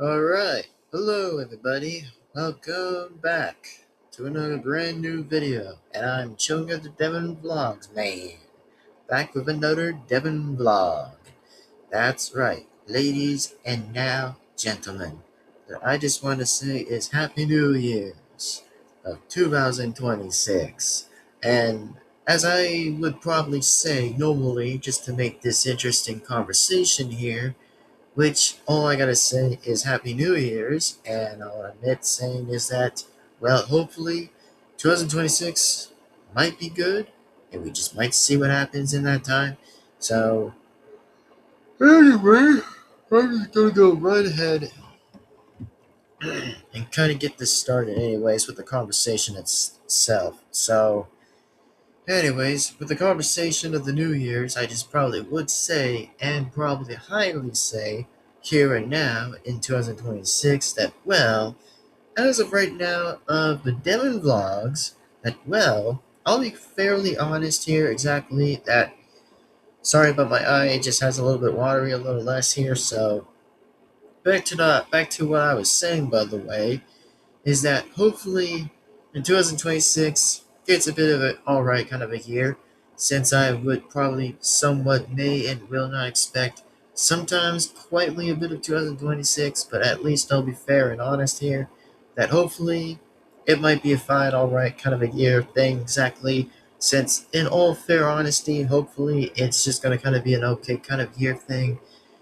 Alright, hello everybody, welcome back to another brand new video, and I'm chilling at the Devin-Vlogs, man, back with another Devin-Vlog. That's right, ladies and now gentlemen, what I just want to say is Happy New Year's of 2026, and as I would probably say normally, just to make this interesting conversation here, which all I gotta say is Happy New Year's, and I'll admit saying is that, well, hopefully 2026 might be good, and we just might see what happens in that time. So, anyway, I'm just gonna go right ahead and kind of get this started, anyways, with the conversation itself. So, anyways, with the conversation of the New Year's, I just probably would say, and probably highly say, here and now in 2026, that, well, as of right now, of the Devin Vlogs, that, well, I'll be fairly honest here, exactly, that, sorry about my eye, it just has a little bit watery, a little less here, so, back to what I was saying, by the way, is that hopefully in 2026 it's a bit of an alright kind of a year, since I would probably somewhat may and will not expect sometimes quietly a bit of 2026, but at least I'll be fair and honest here that hopefully it might be a fine alright kind of a year thing exactly, since in all fair honesty hopefully it's just going to kind of be an okay kind of year thing,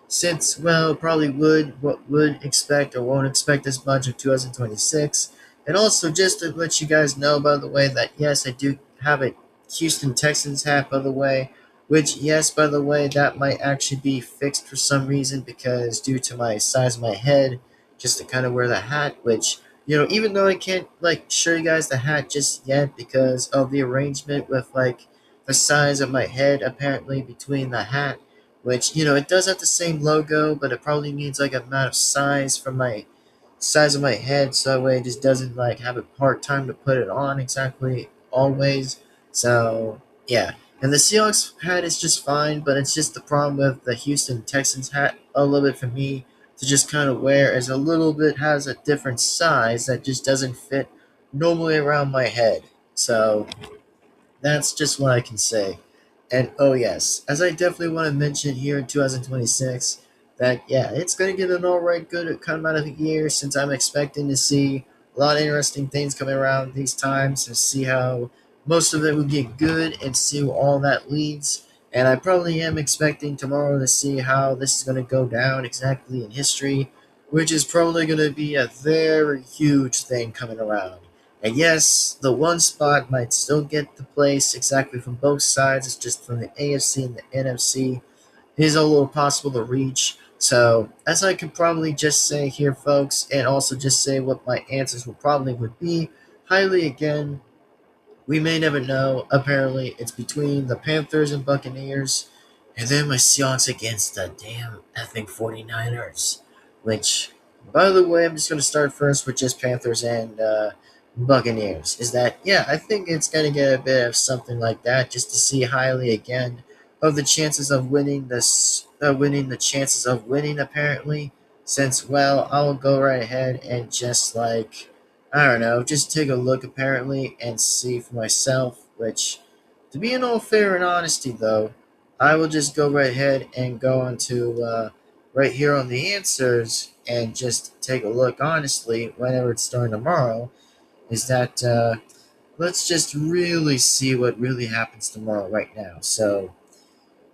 since, well, probably would expect or won't expect as much of 2026. And also, just to let you guys know, by the way, that yes, I do have a Houston Texans hat, by the way, which, yes, by the way, that might actually be fixed for some reason because due to my size of my head, just to kind of wear the hat, which, even though I can't, like, show you guys the hat just yet because of the arrangement with, like, the size of my head apparently between the hat, which, it does have the same logo, but it probably needs like a amount of size from my size of my head, so that way it just doesn't like have a hard time to put it on exactly always. So yeah, and the Seahawks hat is just fine, but it's just the problem with the Houston Texans hat a little bit for me to just kind of wear, as a little bit has a different size that just doesn't fit normally around my head. So that's just what I can say. And oh yes, as I definitely want to mention here in 2026, that yeah, it's going to get an alright good kind of amount of a year, since I'm expecting to see a lot of interesting things coming around these times to see how most of it will get good and see where all that leads. And I probably am expecting tomorrow to see how this is going to go down exactly in history, which is probably going to be a very huge thing coming around. And yes, the one spot might still get the place exactly from both sides. It's just from the AFC and the NFC. It is a little possible to reach. So, as I could probably just say here, folks, and also just say what my answers will probably would be, highly again, we may never know. Apparently, it's between the Panthers and Buccaneers, and then my Seahawks against the damn effing 49ers. Which, by the way, I'm just going to start first with just Panthers and Buccaneers. Is that, yeah, I think it's going to get a bit of something like that, just to see highly again of the chances of winning this, winning the chances of winning, apparently. Since, well, I'll go right ahead and just like, I don't know, just take a look apparently and see for myself, which, to be in all fair and honesty though, I will just go right ahead and go onto right here on the answers and just take a look honestly whenever it's starting tomorrow. Is that, let's just really see what really happens tomorrow right now. So,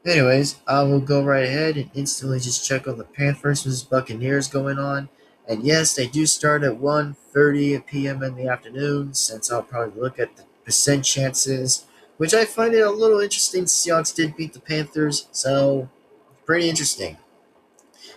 anyways, I will go right ahead and instantly just check on the Panthers versus Buccaneers going on. And yes, they do start at 1:30 p.m. in the afternoon, since I'll probably look at the percent chances, which I find it a little interesting. Seahawks did beat the Panthers, so pretty interesting.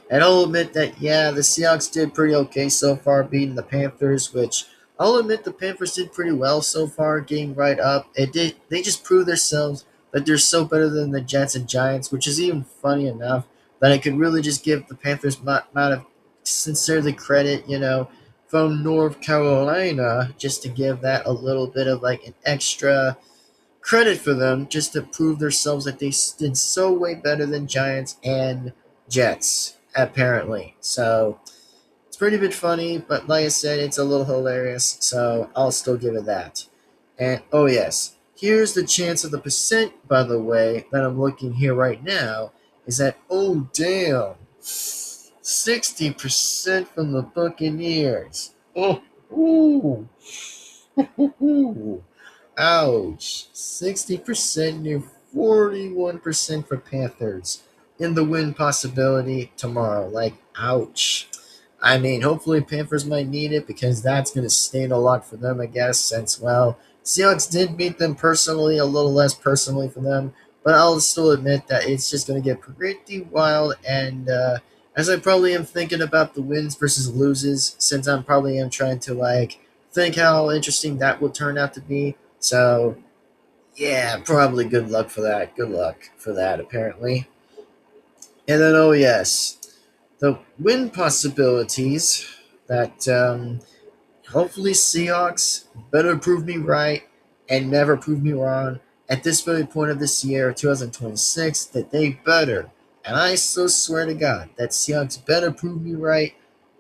And I'll admit that, yeah, the Seahawks did pretty okay so far beating the Panthers, which I'll admit the Panthers did pretty well so far getting right up. They just proved themselves that they're so better than the Jets and Giants, which is even funny enough that I could really just give the Panthers amount of sincerely credit, from North Carolina, just to give that a little bit of like an extra credit for them, just to prove themselves that they did so way better than Giants and Jets, apparently. So It's pretty bit funny, but like I said, it's a little hilarious, so I'll still give it that. And oh yes, here's the chance of the percent, by the way, that I'm looking here right now, is that, oh damn, 60% from the Buccaneers. Oh, ooh, ooh, ouch. 60% near 41% for Panthers in the win possibility tomorrow. Like, ouch. I mean, hopefully Panthers might need it because that's going to stain a lot for them, I guess, since, well, Seahawks did beat them personally, a little less personally for them, but I'll still admit that it's just going to get pretty wild. And as I probably am thinking about the wins versus loses, since I'm probably am trying to, like, think how interesting that will turn out to be. So, yeah, probably good luck for that. Good luck for that, apparently. And then, oh, yes, the win possibilities that hopefully Seahawks better prove me right and never prove me wrong at this very point of this year, 2026, that they better, and I so swear to God, that Seahawks better prove me right,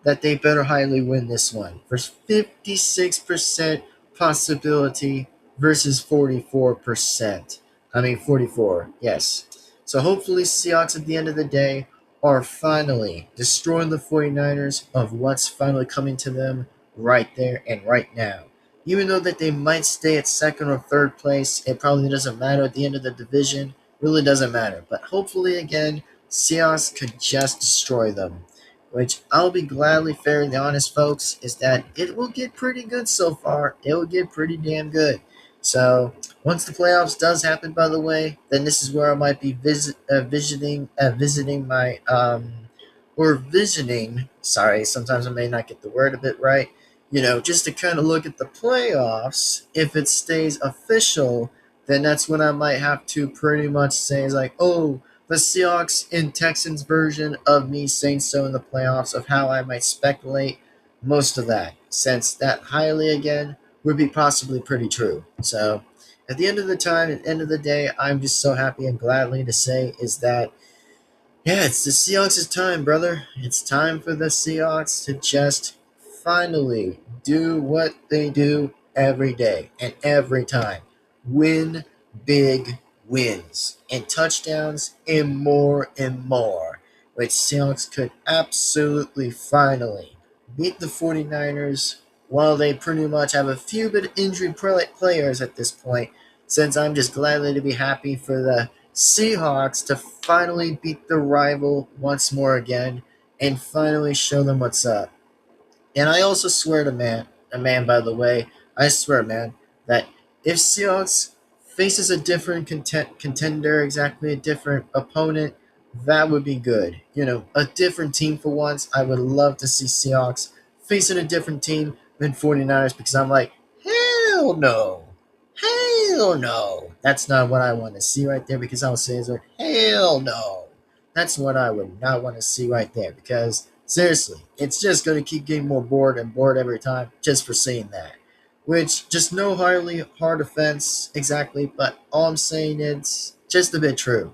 that they better highly win this one. For 56% possibility versus 44%. I mean, 44, yes. So hopefully Seahawks at the end of the day are finally destroying the 49ers of what's finally coming to them right there and right now. Even though that they might stay at second or third place, it probably doesn't matter at the end of the division. Really doesn't matter. But hopefully, again, Seahawks could just destroy them. Which I'll be gladly fairly honest, folks, is that it will get pretty good so far. It will get pretty damn good. So once the playoffs does happen, by the way, then this is where I might be visiting my or visioning. Sorry, sometimes I may not get the word a bit right. Just to kind of look at the playoffs. If it stays official, then that's when I might have to pretty much say is like, oh, the Seahawks and Texans version of me saying so in the playoffs of how I might speculate most of that, since that highly again would be possibly pretty true. So at the end of the time, at the end of the day, I'm just so happy and gladly to say is that yeah, it's the Seahawks' time, brother. It's time for the Seahawks to just finally do what they do every day and every time. Win big wins and touchdowns and more and more. Which Seahawks could absolutely finally beat the 49ers while they pretty much have a few bit of injury players at this point. Since I'm just gladly to be happy for the Seahawks to finally beat the rival once more again and finally show them what's up. And I also swear to a man, by the way, I swear, man, that if Seahawks faces a different contender, exactly a different opponent, that would be good. A different team for once. I would love to see Seahawks facing a different team than 49ers because I'm like, hell no. Hell no. That's not what I want to see right there because I'll say is like, hell no. That's what I would not want to see right there because seriously, it's just going to keep getting more bored and bored every time just for seeing that. Which, just no hard offense exactly, but all I'm saying is just a bit true,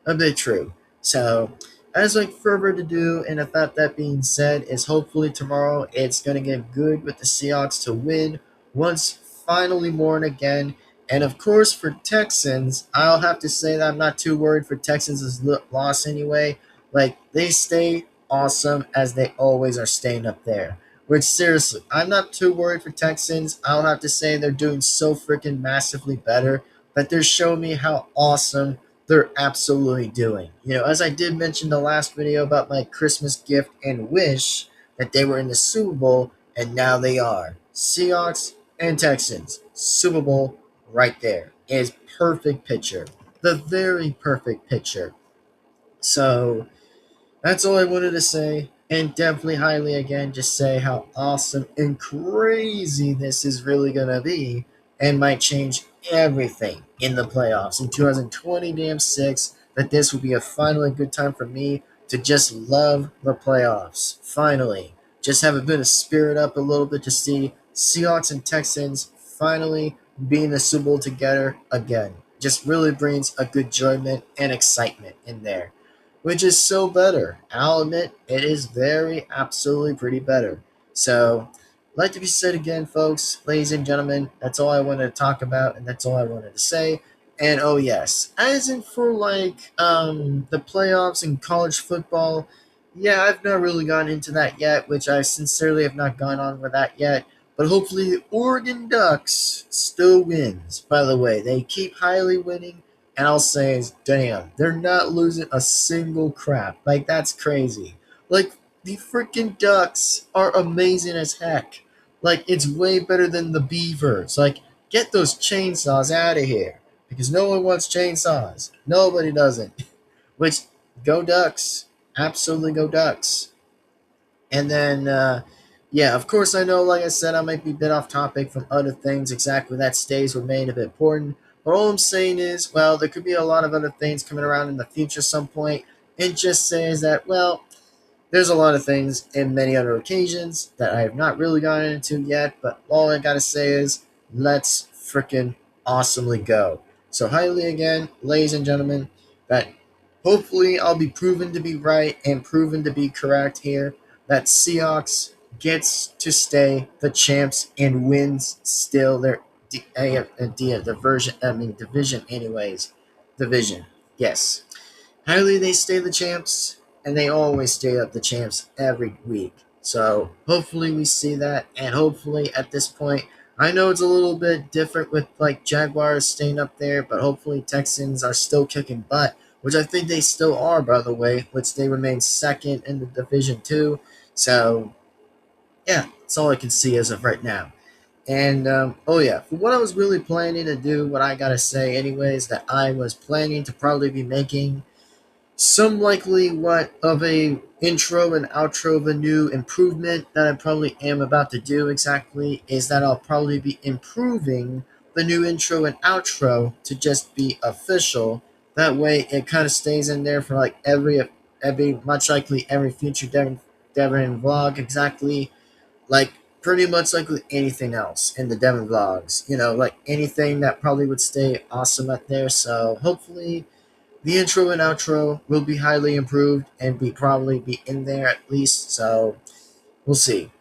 a bit true. So, as like further to do, and without that being said, is hopefully tomorrow it's going to get good with the Seahawks to win once finally more and again. And of course, for Texans, I'll have to say that I'm not too worried for Texans' loss anyway. Like, they stay awesome as they always are staying up there. Which, seriously, I'm not too worried for Texans. I'll have to say they're doing so freaking massively better that they're showing me how awesome they're absolutely doing. As I did mention the last video about my Christmas gift and wish that they were in the Super Bowl, and now they are. Seahawks and Texans. Super Bowl right there is perfect picture. The very perfect picture. So that's all I wanted to say. And definitely highly again just say how awesome and crazy this is really gonna be and might change everything in the playoffs in 2020 damn six, that this will be a finally good time for me to just love the playoffs. Finally. Just have a bit of spirit up a little bit to see Seahawks and Texans finally being the Super Bowl together again. Just really brings a good enjoyment and excitement in there. which is so better. I'll admit it is very absolutely pretty better. So, like to be said again, folks, ladies and gentlemen, that's all I wanted to talk about, and that's all I wanted to say. And oh yes, as in for like the playoffs in college football, yeah, I've not really gone into that yet, which I sincerely have not gone on with that yet. But hopefully, the Oregon Ducks still wins. By the way, they keep highly winning, and I'll say is, damn, they're not losing a single crap. Like, that's crazy. Like, the freaking Ducks are amazing as heck. Like, it's way better than the Beavers. Like, get those chainsaws out of here. Because no one wants chainsaws. Nobody doesn't. Which, go Ducks. Absolutely go Ducks. And then, yeah, of course, I know, like I said, I might be a bit off topic from other things. Exactly that stays remain a bit important. But all I'm saying is, well, there could be a lot of other things coming around in the future some point. It just says that, well, there's a lot of things in many other occasions that I have not really gotten into yet. But all I gotta say is, let's freaking awesomely go. So, highly again, ladies and gentlemen, that hopefully I'll be proven to be right and proven to be correct here. That Seahawks gets to stay the champs and wins still their division anyways. Division. Yes. Highly they stay the champs, and they always stay up the champs every week. So hopefully we see that, and hopefully at this point, I know it's a little bit different with like Jaguars staying up there, but hopefully Texans are still kicking butt, which I think they still are, by the way, which they remain second in the division too. So yeah, that's all I can see as of right now. And oh yeah, for what I was really planning to do, what I gotta say, anyways, that I was planning to probably be making some likely what of a intro and outro of a new improvement that I probably am about to do exactly is that I'll probably be improving the new intro and outro to just be official. That way it kind of stays in there for like every much likely every future Devin vlog exactly like pretty much like with anything else in the Devin-Vlogs. You know, like anything that probably would stay awesome up there. So hopefully the intro and outro will be highly improved and probably be in there at least. So we'll see.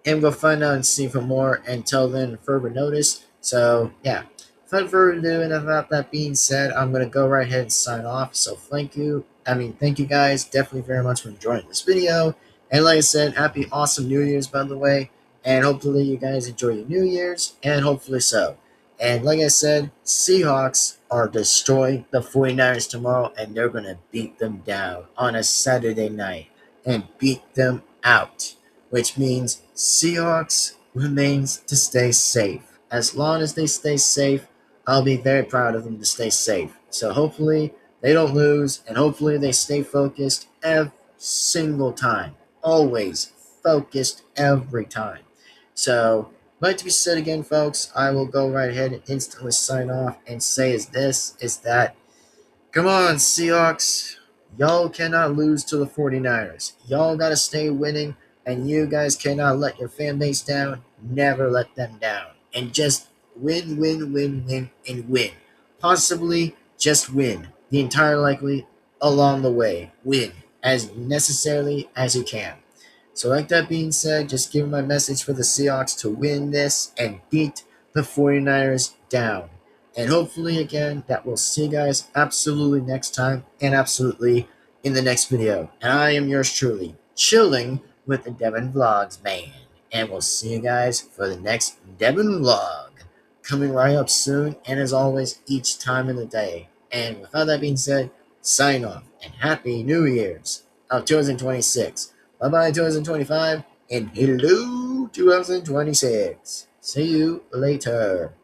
And we'll find out and see for more until then, further notice. So yeah, without further ado, and without that being said, I'm gonna go right ahead and sign off. So thank you guys definitely very much for enjoying this video. And like I said, happy awesome New Year's, by the way. And hopefully you guys enjoy your New Year's, and hopefully so. And like I said, Seahawks are destroying the 49ers tomorrow, and they're going to beat them down on a Saturday night and beat them out, which means Seahawks remains to stay safe. As long as they stay safe, I'll be very proud of them to stay safe. So hopefully they don't lose, and hopefully they stay focused every single time. Always focused every time. So, like to be said again, folks, I will go right ahead and instantly sign off and say is that come on, Seahawks. Y'all cannot lose to the 49ers. Y'all got to stay winning, and you guys cannot let your fan base down. Never let them down. And just win, win, win, win, and win. Possibly just win. The entire likely along the way. Win as necessarily as you can. So, like that being said, just giving my message for the Seahawks to win this and beat the 49ers down. And hopefully, again, that we'll see you guys absolutely next time and absolutely in the next video. And I am yours truly, chilling with the Devin-Vlogs, man. And we'll see you guys for the next Devin vlog coming right up soon. And as always, each time in the day. And without that being said, sign off and Happy New Year's of 2026. Bye bye 2025 and hello 2026. See you later.